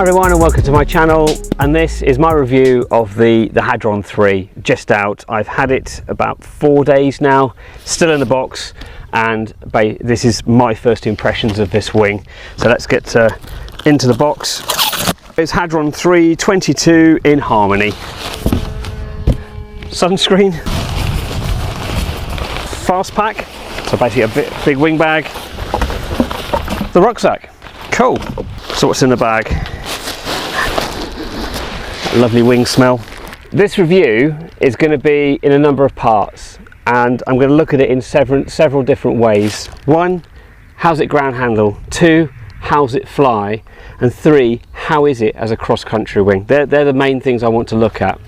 Hi everyone and welcome to my channel, and this is my review of the Hadron 3, just out. I've had it about 4 days now, still in the box, and this is my first impressions of this wing. So let's get into the box. It's Hadron 3 22 in Harmony. Sunscreen, fast pack, so basically a big wing bag, the rucksack. Cool. So what's in the bag? A lovely wing smell. This review is going to be in a number of parts, and I'm going to look at it in several different ways. 1, how's it ground handle? 2, how's it fly? And 3, how is it as a cross-country wing? They're the main things I want to look at.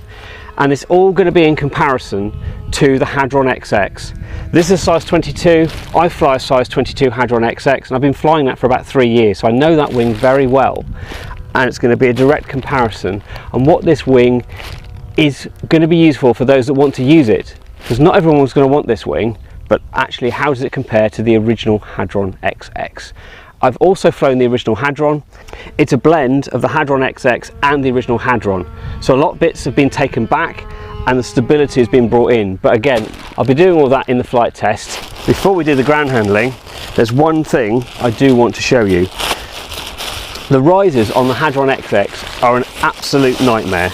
And it's all going to be in comparison to the Hadron XX. This is a size 22. I fly a size 22 Hadron XX, and I've been flying that for about 3 years, so I know that wing very well. And it's going to be a direct comparison on what this wing is going to be useful for those that want to use it. Because not everyone's going to want this wing, but actually how does it compare to the original Hadron XX? I've also flown the original Hadron. It's a blend of the Hadron XX and the original Hadron. So a lot of bits have been taken back and the stability has been brought in. But again, I'll be doing all that in the flight test. Before we do the ground handling, there's one thing I do want to show you. The risers on the Hadron XX are an absolute nightmare.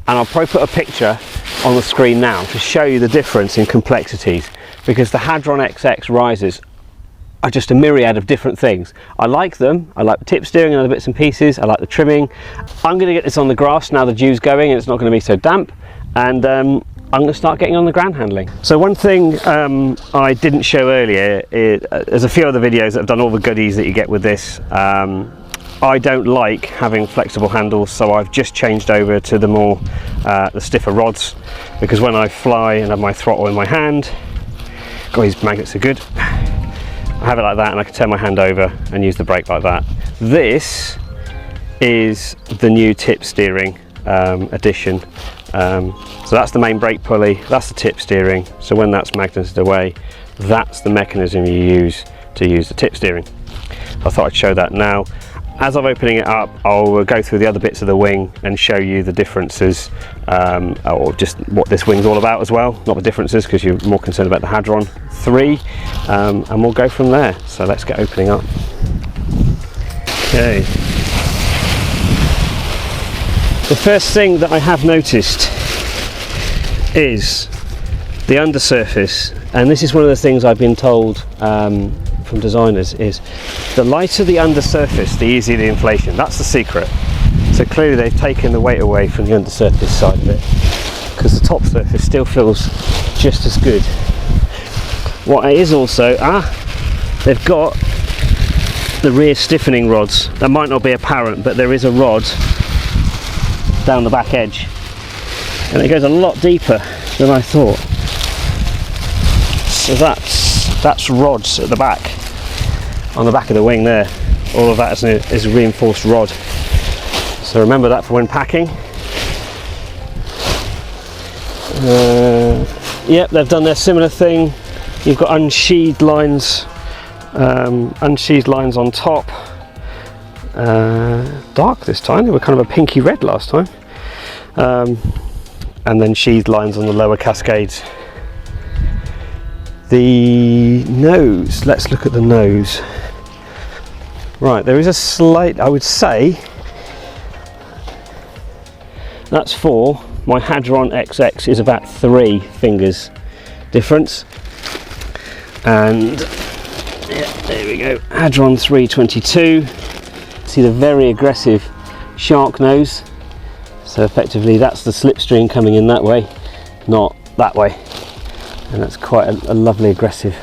And I'll probably put a picture on the screen now to show you the difference in complexities, because the Hadron XX risers are just a myriad of different things. I like them. I like the tip steering and other bits and pieces. I like the trimming. I'm going to get this on the grass now the dew's going and it's not going to be so damp, and I'm going to start getting on the ground handling. So one thing I didn't show earlier is, there's a few other videos that have done all the goodies that you get with this. I don't like having flexible handles, so I've just changed over to the more the stiffer rods, because when I fly and have my throttle in my hand, God, these magnets are good. I have it like that and I can turn my hand over and use the brake like that. This is the new tip steering addition. So that's the main brake pulley, that's the tip steering. So when that's magneted away, that's the mechanism you use to use the tip steering. I thought I'd show that now. As I'm opening it up, I'll go through the other bits of the wing and show you the differences, or just what this wing's all about as well. Not the differences, because you're more concerned about the Hadron 3, and we'll go from there. So let's get opening up. Okay. The first thing that I have noticed is the undersurface, and this is one of the things I've been told from designers, is the lighter the undersurface, the easier the inflation. That's the secret. So clearly they've taken the weight away from the undersurface side of it, because the top surface still feels just as good. What it is also, they've got the rear stiffening rods. That might not be apparent, but there is a rod down the back edge, and it goes a lot deeper than I thought. So that's rods at the back, on the back of the wing there. All of that is a reinforced rod. So remember that for when packing. Yep, they've done their similar thing. You've got unsheathed lines on top. Dark this time. They were kind of a pinky red last time. And then sheathed lines on the lower cascades. The nose, let's look at the nose. Right, there is a slight, I would say, that's 4. My Hadron XX is about 3 fingers difference. And yeah, there we go, Hadron 322. See the very aggressive shark nose. So effectively that's the slipstream coming in that way, not that way. And that's quite a lovely aggressive,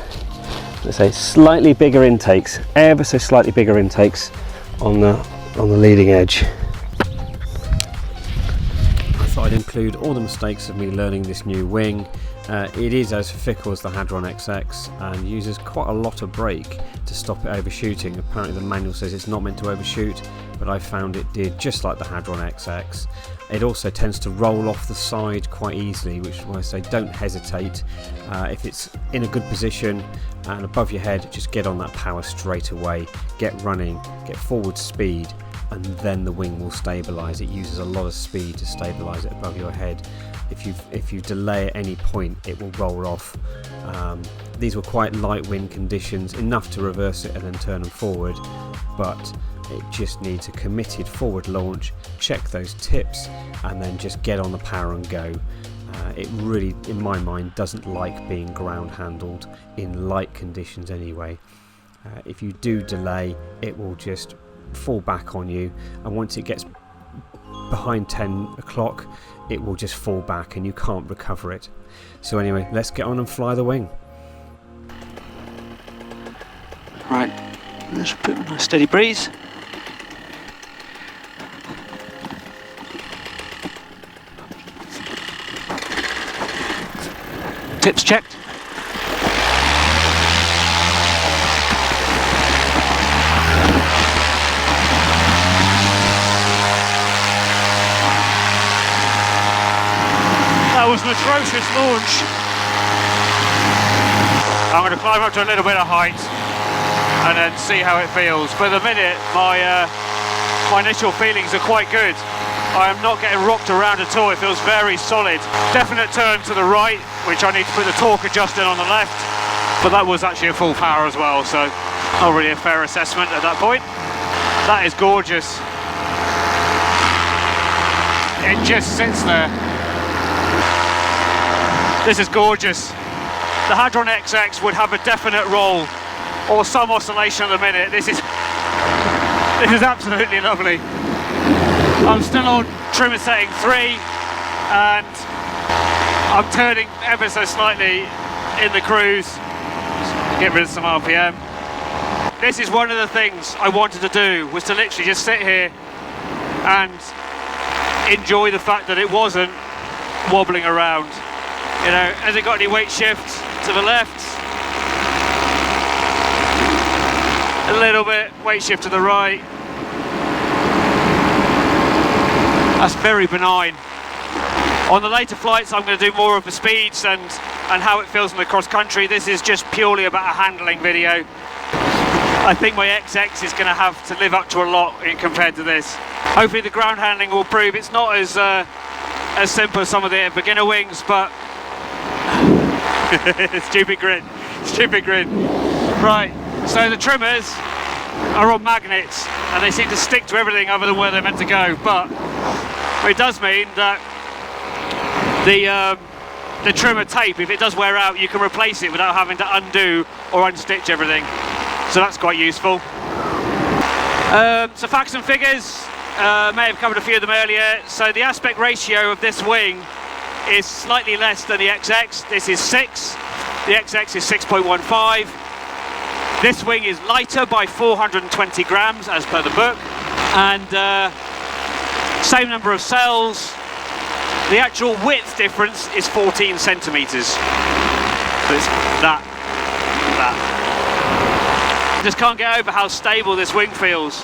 let's say, slightly bigger intakes, ever so slightly bigger intakes on the leading edge. I thought I'd include all the mistakes of me learning this new wing. It is as fickle as the Hadron XX and uses quite a lot of brake to stop it overshooting. Apparently the manual says it's not meant to overshoot, but I found it did, just like the Hadron XX. It also tends to roll off the side quite easily, which is why I say don't hesitate. If it's in a good position and above your head, just get on that power straight away, get running, get forward speed, and then the wing will stabilise. It uses a lot of speed to stabilise it above your head. If you delay at any point, it will roll off. These were quite light wind conditions, enough to reverse it and then turn them forward, but it just needs a committed forward launch, check those tips, and then just get on the power and go. It really, in my mind, doesn't like being ground handled in light conditions anyway. If you do delay, it will just fall back on you, and once it gets behind 10 o'clock, it will just fall back and you can't recover it. So anyway, let's get on and fly the wing. Right, let's put on a steady breeze. Tips checked. That was an atrocious launch. I'm going to climb up to a little bit of height and then see how it feels. For the minute, my initial feelings are quite good. I am not getting rocked around at all. It feels very solid. Definite turn to the right, which I need to put the torque adjust in on the left, but that was actually a full power as well, so not really a fair assessment at that point. That is gorgeous. It just sits there. This is gorgeous. The Hadron XX would have a definite roll or some oscillation at the minute. This is absolutely lovely. I'm still on trimmer setting 3 and I'm turning ever so slightly in the cruise. Get rid of some RPM. This is one of the things I wanted to do, was to literally just sit here and enjoy the fact that it wasn't wobbling around. You know, has it got any weight shift to the left? A little bit, weight shift to the right. That's very benign. On the later flights, I'm going to do more of the speeds and how it feels in the cross country. This is just purely about a handling video. I think my XX is going to have to live up to a lot compared to this. Hopefully the ground handling will prove it's not as simple as some of the beginner wings, but stupid grin. Right, so the trimmers are on magnets and they seem to stick to everything other than where they're meant to go, but it does mean that the trimmer tape, if it does wear out, you can replace it without having to undo or unstitch everything, so that's quite useful. So facts and figures, may have covered a few of them earlier. So the aspect ratio of this wing is slightly less than the XX. This is 6, the XX is 6.15. This wing is lighter by 420 grams as per the book, and same number of cells. The actual width difference is 14 centimeters. So it's that. Just can't get over how stable this wing feels.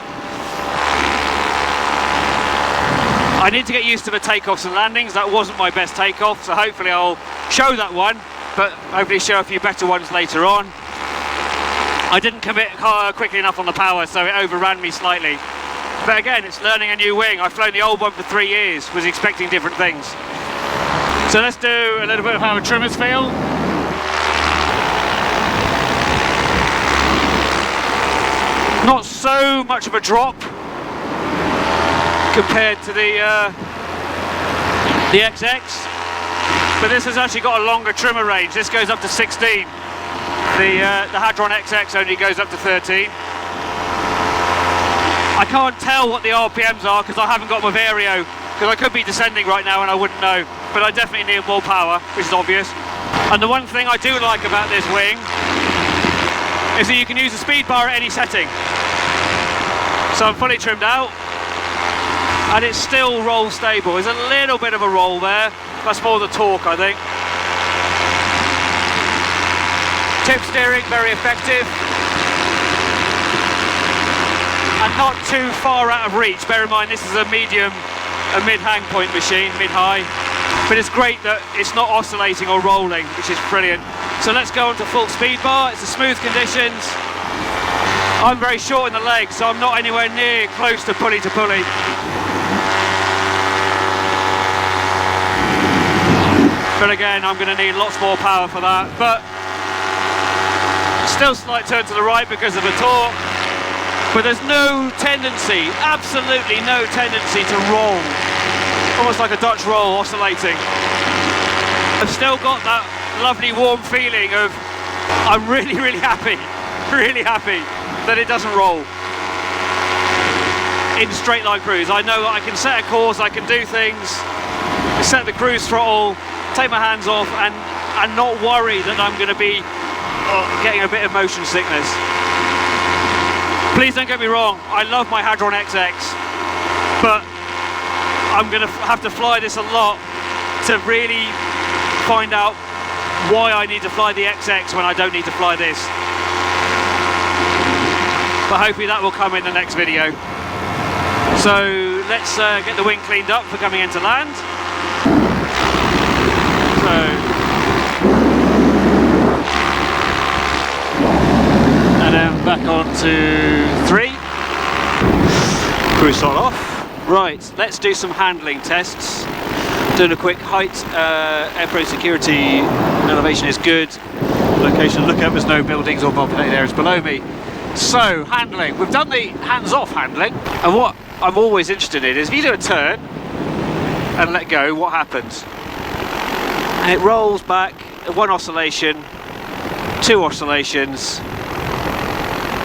I need to get used to the takeoffs and landings. That wasn't my best takeoff, so hopefully I'll show that one, but hopefully show a few better ones later on. I didn't commit quickly enough on the power, so it overran me slightly. But again, it's learning a new wing. I've flown the old one for 3 years, was expecting different things. So let's do a little bit of how the trimmers feel. Not so much of a drop compared to the XX, but this has actually got a longer trimmer range. This goes up to 16. The Hadron XX only goes up to 13. I can't tell what the RPMs are because I haven't got my Vario, because I could be descending right now and I wouldn't know, but I definitely need more power, which is obvious. And the one thing I do like about this wing is that you can use the speed bar at any setting. So I'm fully trimmed out and it's still roll stable. There's a little bit of a roll there, that's more the torque, I think. Tip steering, very effective. And not too far out of reach. Bear in mind this is a mid-hang point machine, mid-high. But it's great that it's not oscillating or rolling, which is brilliant. So let's go on to full speed bar. It's the smooth conditions. I'm very short in the legs, so I'm not anywhere near close to pulley. But again, I'm going to need lots more power for that. But still slight turn to the right because of the torque. But there's no tendency, absolutely no tendency to roll. Almost like a Dutch roll oscillating. I've still got that lovely warm feeling of I'm really happy that it doesn't roll in straight line cruise. I know I can set a course, I can do things, set the cruise throttle, take my hands off and not worry that I'm going to be getting a bit of motion sickness. Please don't get me wrong, I love my Hadron XX, but I'm going to have to fly this a lot to really find out why I need to fly the XX when I don't need to fly this. But hopefully that will come in the next video. So let's get the wing cleaned up for coming into land. So, and then back on to 3. Cruise throttle off. Right, let's do some handling tests. Doing a quick height, airport security, elevation is good. Location, look up, there's no buildings or populated areas below me. So, handling. We've done the hands-off handling, and what I'm always interested in is if you do a turn and let go, what happens? And it rolls back, 1 oscillation, 2 oscillations,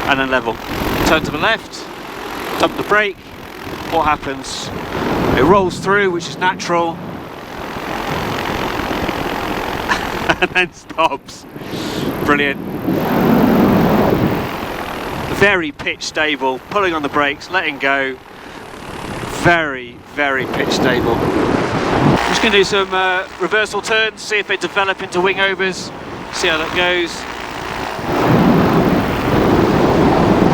and then level. Turn to the left, dump the brake, what happens? It rolls through, which is natural, and then stops. Brilliant. Very pitch stable, pulling on the brakes, letting go. Very pitch stable. I'm just going to do some reversal turns, see if they develop into wing overs, see how that goes.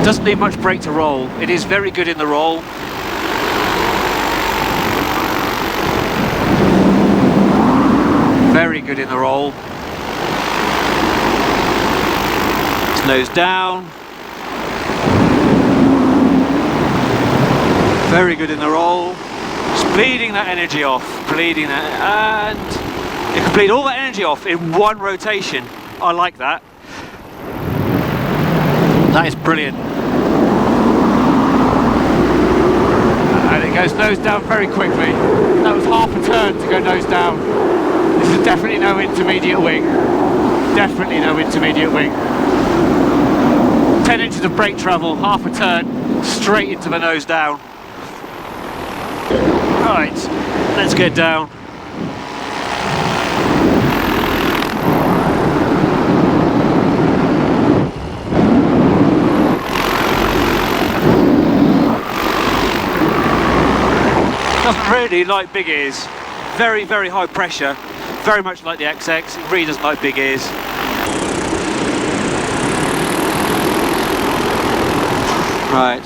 Doesn't need much brake to roll. It is very good in the roll. Very good in the roll. It's nose down. Very good in the roll. Just bleeding that energy off. Bleeding that, and you can bleed all that energy off in 1 rotation. I like that. That is brilliant. And it goes nose down very quickly. That was half a turn to go nose down. This is definitely no intermediate wing. Definitely no intermediate wing. 10 inches of brake travel, half a turn, straight into the nose down. Right, let's get down. Doesn't really like big ears. Very high pressure. Very much like the XX. It really doesn't like big ears. Right.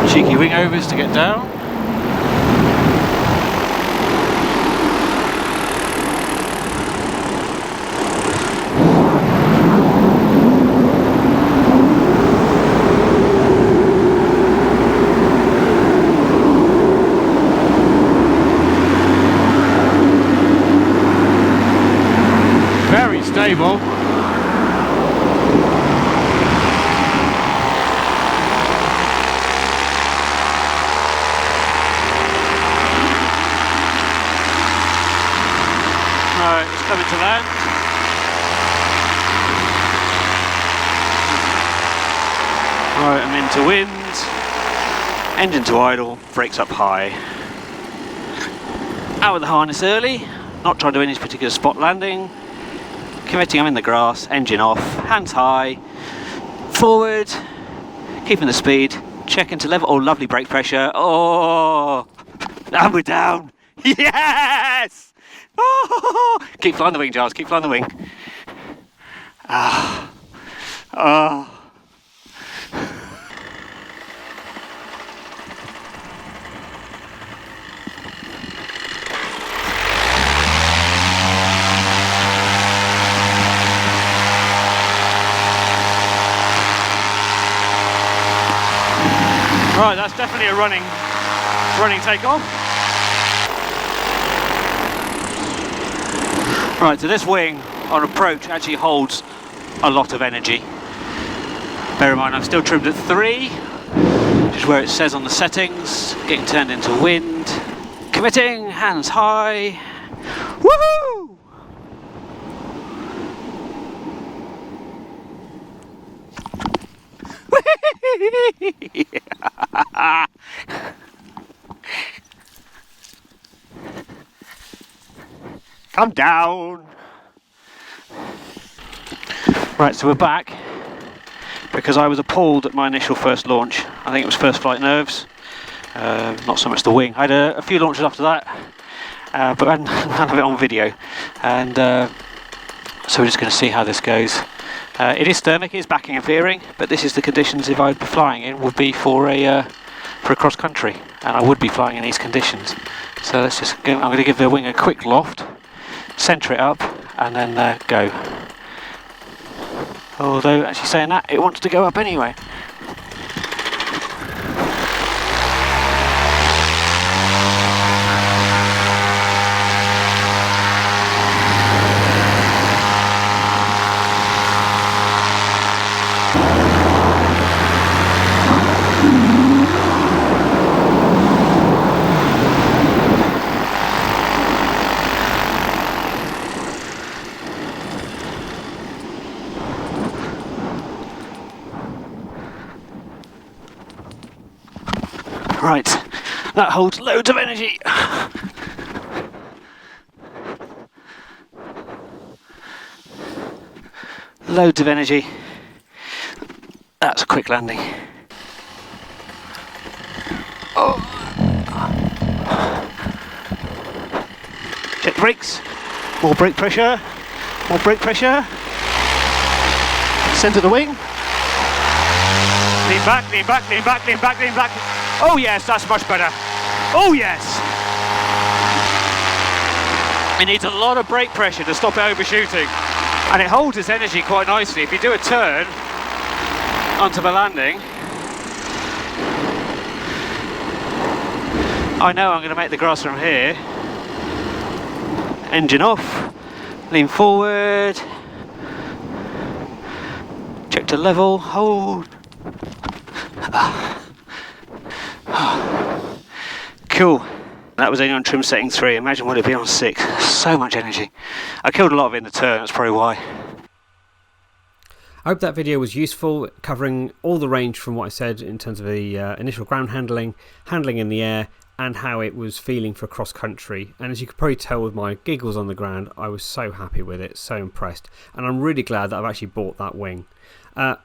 Cheeky wing overs to get down. Very stable. Right, it's coming to land. Right, I'm into wind. Engine to idle, brakes up high. Out of the harness early, not trying to do any particular spot landing. Committing, I'm in the grass, engine off, hands high, forward, keeping the speed, checking to level, oh lovely brake pressure, oh, and we're down, yes! Oh, keep flying the wing, Giles, keep flying the wing. Ah, oh. Right, that's definitely a running takeoff. Right, so this wing on approach actually holds a lot of energy. Bear in mind I've still trimmed at 3, which is where it says on the settings, getting turned into wind. Committing, hands high. Woohoo! Come down. Right, so we're back because I was appalled at my initial first launch. I think it was first flight nerves, not so much the wing. I had a few launches after that, but I had none of it on video, and so we're just going to see how this goes. It is thermic, it is backing and veering, but this is the conditions if I'd be flying in would be for a cross country, and I would be flying in these conditions. So let's just go. I'm going to give the wing a quick loft, centre it up, and then go. Although actually saying that, it wants to go up anyway. Right, that holds loads of energy. Loads of energy. That's a quick landing. Oh. Check the brakes. More brake pressure. More brake pressure. Centre the wing. Lean back, lean back, lean back, lean back, lean back. Oh yes, that's much better. Oh yes! It needs a lot of brake pressure to stop it overshooting. And it holds its energy quite nicely. If you do a turn onto the landing, I know I'm going to make the grass from here. Engine off, lean forward, check to level, hold. Cool. That was only on trim setting 3. Imagine what it'd be on 6. So much energy. I killed a lot of it in the turn, that's probably why. I hope that video was useful, covering all the range from what I said in terms of the initial ground handling in the air, and how it was feeling for cross country. And as you could probably tell with my giggles on the ground, I was so happy with it, so impressed. And I'm really glad that I've actually bought that wing.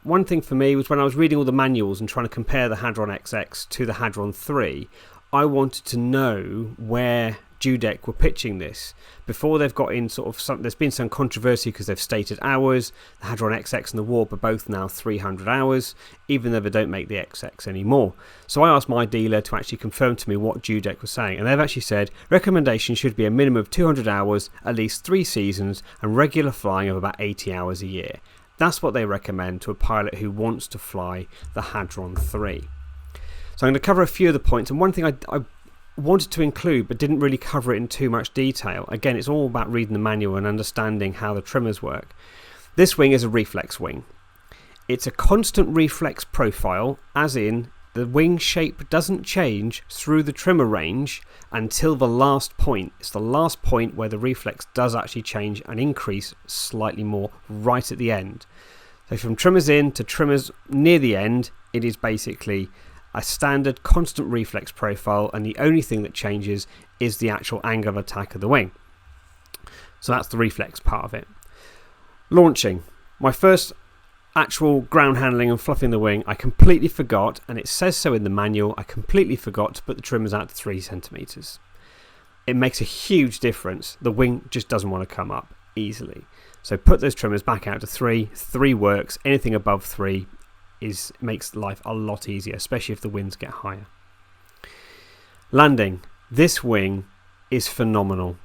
One thing for me was when I was reading all the manuals and trying to compare the Hadron XX to the Hadron 3, I wanted to know where Dudek were pitching this. Before they've got in sort of some, there's been some controversy because they've stated hours. The Hadron XX and the Warp are both now 300 hours, even though they don't make the XX anymore. So I asked my dealer to actually confirm to me what Dudek was saying, and they've actually said recommendation should be a minimum of 200 hours, at least 3 seasons, and regular flying of about 80 hours a year. That's what they recommend to a pilot who wants to fly the Hadron 3. So I'm going to cover a few of the points, and one thing I wanted to include but didn't really cover it in too much detail. Again, it's all about reading the manual and understanding how the trimmers work. This wing is a reflex wing. It's a constant reflex profile, as in the wing shape doesn't change through the trimmer range until the last point. It's the last point where the reflex does actually change and increase slightly more right at the end. So from trimmers in to trimmers near the end, it is basically a standard constant reflex profile, and the only thing that changes is the actual angle of attack of the wing. So that's the reflex part of it. Launching. My first actual ground handling and fluffing the wing, I completely forgot, and it says so in the manual, I completely forgot to put the trimmers out to 3 centimetres. It makes a huge difference. The wing just doesn't want to come up easily. So put those trimmers back out to 3. 3 works. Anything above 3 makes life a lot easier, especially if the winds get higher. Landing. This wing is phenomenal.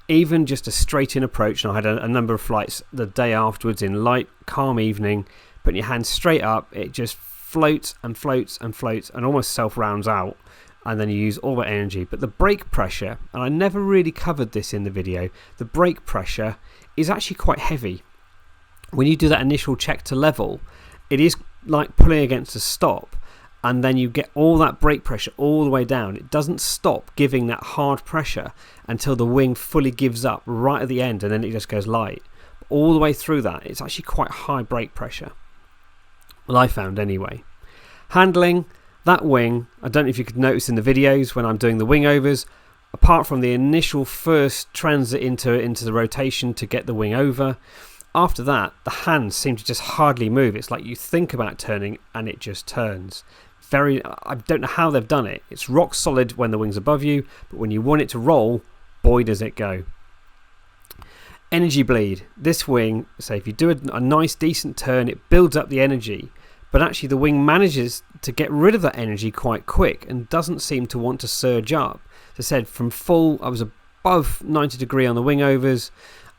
Even just a straight in approach, and I had a number of flights the day afterwards in light, calm evening, putting your hands straight up, it just floats and floats and floats and almost self-rounds out, and then you use all that energy. But the brake pressure, and I never really covered this in the video, the brake pressure is actually quite heavy. When you do that initial check to level, it is like pulling against a stop, and then you get all that brake pressure all the way down. It doesn't stop giving that hard pressure until the wing fully gives up right at the end, and then it just goes light. All the way through that, it's actually quite high brake pressure. Well, I found anyway. Handling, that wing, I don't know if you could notice in the videos when I'm doing the wing overs, apart from the initial first transit into the rotation to get the wing over, after that, the hands seem to just hardly move. It's like you think about turning and it just turns. I don't know how they've done it. It's rock solid when the wing's above you, but when you want it to roll, boy does it go. Energy bleed. This wing, say if you do a nice decent turn, it builds up the energy, but actually the wing manages to get rid of that energy quite quick and doesn't seem to want to surge up. As I said, from full, I was above 90 degree on the wing overs,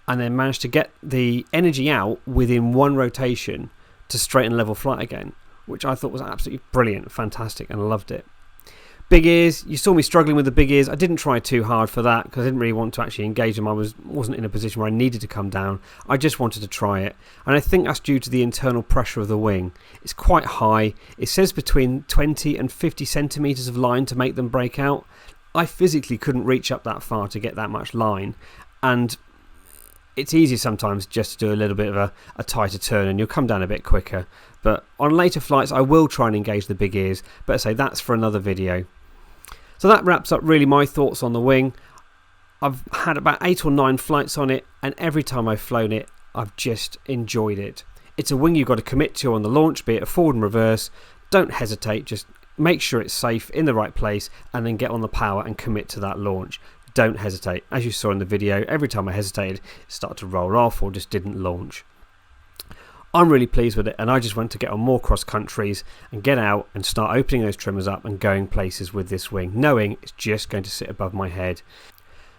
and then managed to get the energy out within one rotation to straighten level flight again, which I thought was absolutely brilliant, fantastic, and I loved it. Big ears, you saw me struggling with the big ears. I didn't try too hard for that because I didn't really want to actually engage them. I wasn't in a position where I needed to come down. I just wanted to try it, and I think that's due to the internal pressure of the wing. It's quite high. It says between 20 and 50 centimetres of line to make them break out. I physically couldn't reach up that far to get that much line, and it's easier sometimes just to do a little bit of a tighter turn and you'll come down a bit quicker. But on later flights I will try and engage the big ears, but I say that's for another video. So that wraps up really my thoughts on the wing. I've had about 8 or 9 flights on it, and every time I've flown it I've just enjoyed it. It's a wing you've got to commit to on the launch, be it a forward and reverse. Don't hesitate, just make sure it's safe in the right place and then get on the power and commit to that launch. Don't hesitate. As you saw in the video, every time I hesitated, it started to roll off or just didn't launch. I'm really pleased with it, and I just want to get on more cross countries and get out and start opening those trimmers up and going places with this wing, knowing it's just going to sit above my head.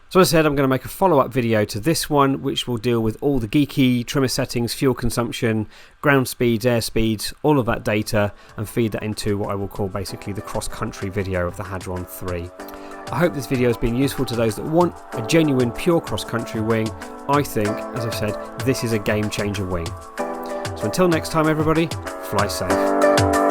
So as I said, I'm going to make a follow-up video to this one, which will deal with all the geeky trimmer settings, fuel consumption, ground speeds, air speeds, all of that data, and feed that into what I will call basically the cross-country video of the Hadron 3. I hope this video has been useful to those that want a genuine pure cross-country wing. I think, as I've said, this is a game-changer wing. So until next time everybody, fly safe.